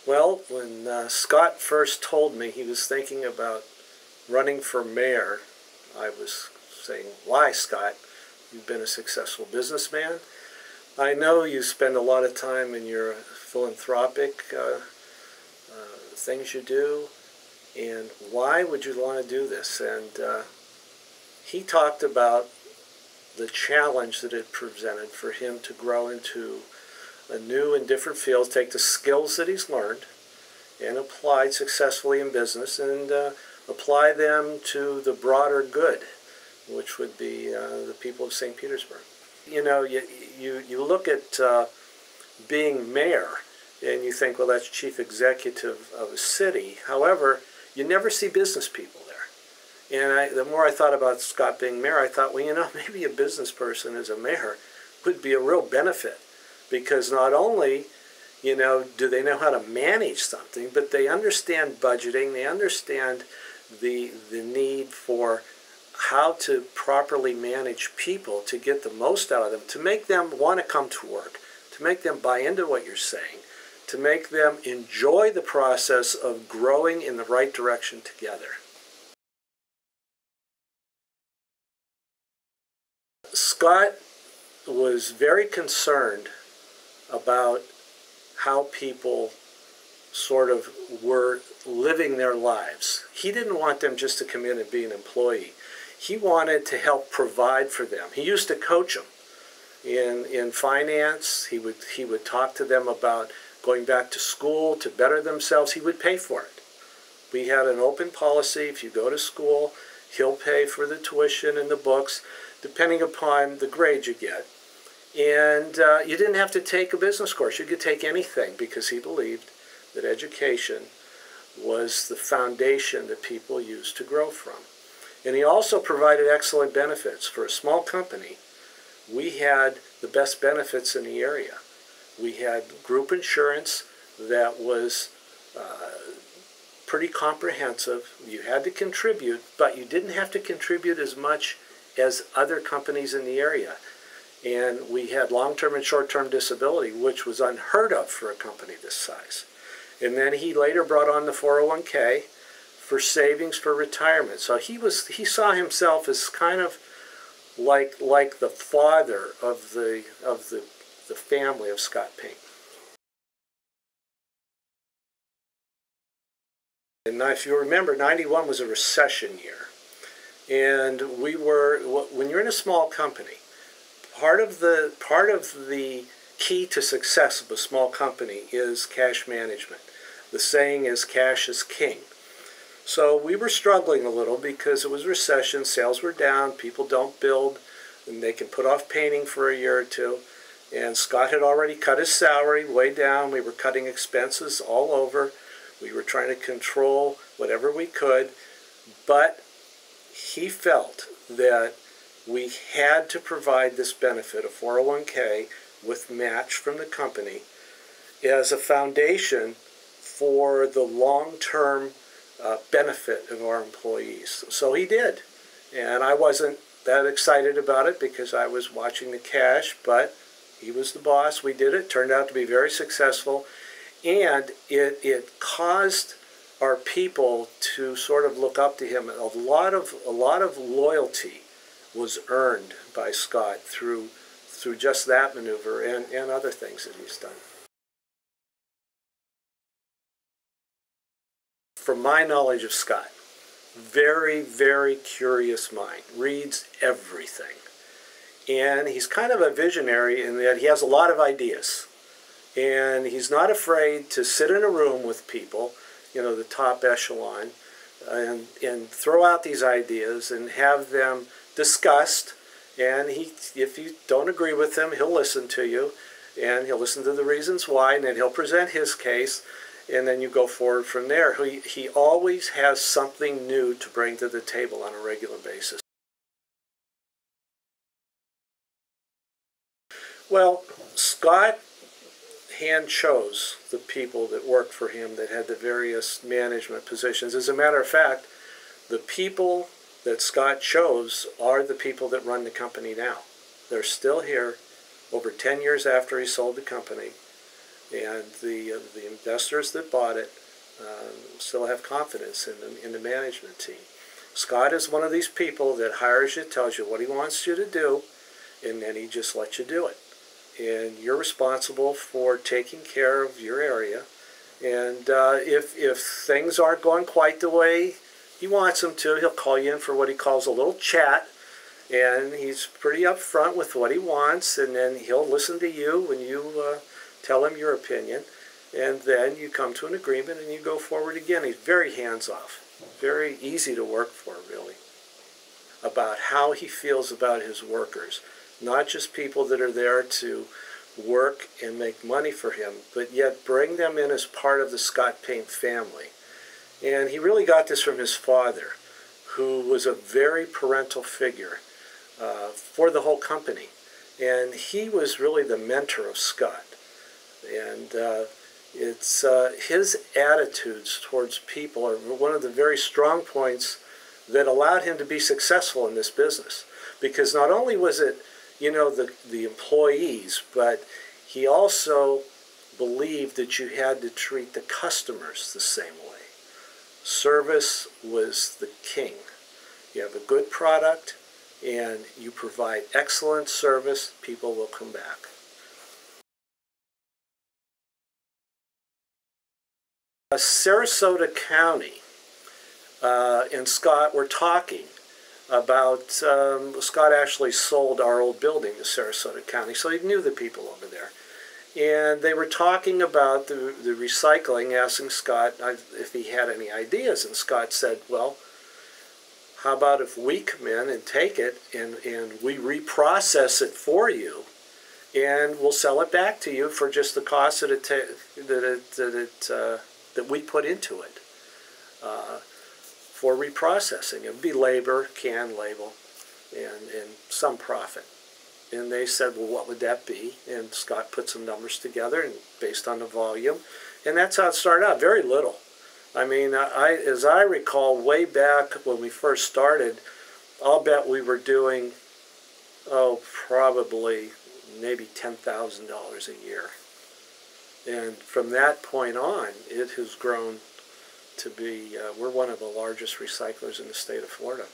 Well, when Scott first told me he was thinking about running for mayor, I was saying, why, Scott? You've been a successful businessman. I know you spend a lot of time in your philanthropic things you do, and why would you want to do this? And he talked about the challenge that it presented for him to grow into a new and different field, take the skills that he's learned and applied successfully in business and apply them to the broader good, which would be the people of St. Petersburg. You know, you look at being mayor and you think, well, that's chief executive of a city. However, you never see business people there. And the more I thought about Scott being mayor, I thought, well, you know, maybe a business person as a mayor would be a real benefit, because not only, you know, do they know how to manage something, but they understand budgeting, they understand the need for how to properly manage people to get the most out of them, to make them want to come to work, to make them buy into what you're saying, to make them enjoy the process of growing in the right direction together. Scott was very concerned about how people sort of were living their lives. He didn't want them just to come in and be an employee. He wanted to help provide for them. He used to coach them in finance. He would talk to them about going back to school to better themselves. He would pay for it. We had an open policy. If you go to school, he'll pay for the tuition and the books, depending upon the grade you get. And you didn't have to take a business course. You could take anything, because he believed that education was the foundation that people used to grow from. And he also provided excellent benefits. For a small company, we had the best benefits in the area. We had group insurance that was pretty comprehensive. You had to contribute, but you didn't have to contribute as much as other companies in the area. And we had long-term and short-term disability, which was unheard of for a company this size. And then he later brought on the 401k for savings for retirement. So he saw himself as kind of like the father of the family of Scott Payne. And now, if you remember, 91 was a recession year. And when you're in a small company, part of the key to success of a small company is cash management. The saying is cash is king. So we were struggling a little because it was recession, sales were down, people don't build, and they can put off painting for a year or two. And Scott had already cut his salary way down. We were cutting expenses all over. We were trying to control whatever we could. But he felt that we had to provide this benefit, a 401k with match from the company, as a foundation for the long-term benefit of our employees. So he did. And I wasn't that excited about it because I was watching the cash, but he was the boss. We did it. Turned out to be very successful. And it caused our people to sort of look up to him. A lot of loyalty was earned by Scott through just that maneuver and other things that he's done. From my knowledge of Scott, very, very curious mind, reads everything. And he's kind of a visionary in that he has a lot of ideas. And he's not afraid to sit in a room with people, you know, the top echelon, and throw out these ideas and have them discussed. And if you don't agree with him, he'll listen to you, and he'll listen to the reasons why, and then he'll present his case, and then you go forward from there. He always has something new to bring to the table on a regular basis. Well, Scott hand chose the people that worked for him that had the various management positions. As a matter of fact, the people that Scott chose are the people that run the company now. They're still here over 10 years after he sold the company. And the investors that bought it still have confidence in the management team. Scott is one of these people that hires you, tells you what he wants you to do, and then he just lets you do it. And you're responsible for taking care of your area. And if things aren't going quite the way he wants them to, he'll call you in for what he calls a little chat. And he's pretty upfront with what he wants, and then he'll listen to you when you tell him your opinion. And then you come to an agreement and you go forward again. He's very hands-off, very easy to work for, really, about how he feels about his workers. Not just people that are there to work and make money for him, but yet bring them in as part of the Scott Paint family. And he really got this from his father, who was a very parental figure for the whole company. And he was really the mentor of Scott. And it's his attitudes towards people are one of the very strong points that allowed him to be successful in this business. Because not only was it, the employees, but he also believed that you had to treat the customers the same way. Service was the king. You have a good product and you provide excellent service, people will come back. Sarasota County and Scott were talking about, Scott actually sold our old building to Sarasota County, so he knew the people over there. And they were talking about the recycling, asking Scott if he had any ideas. And Scott said, well, how about if we come in and take it and we reprocess it for you, and we'll sell it back to you for just the cost that we put into it for reprocessing. It would be labor, can label, and some profit. And they said, well, what would that be? And Scott put some numbers together and based on the volume. And that's how it started out, very little. I mean, as I recall, way back when we first started, I'll bet we were doing, probably maybe $10,000 a year. And from that point on, it has grown to be, we're one of the largest recyclers in the state of Florida.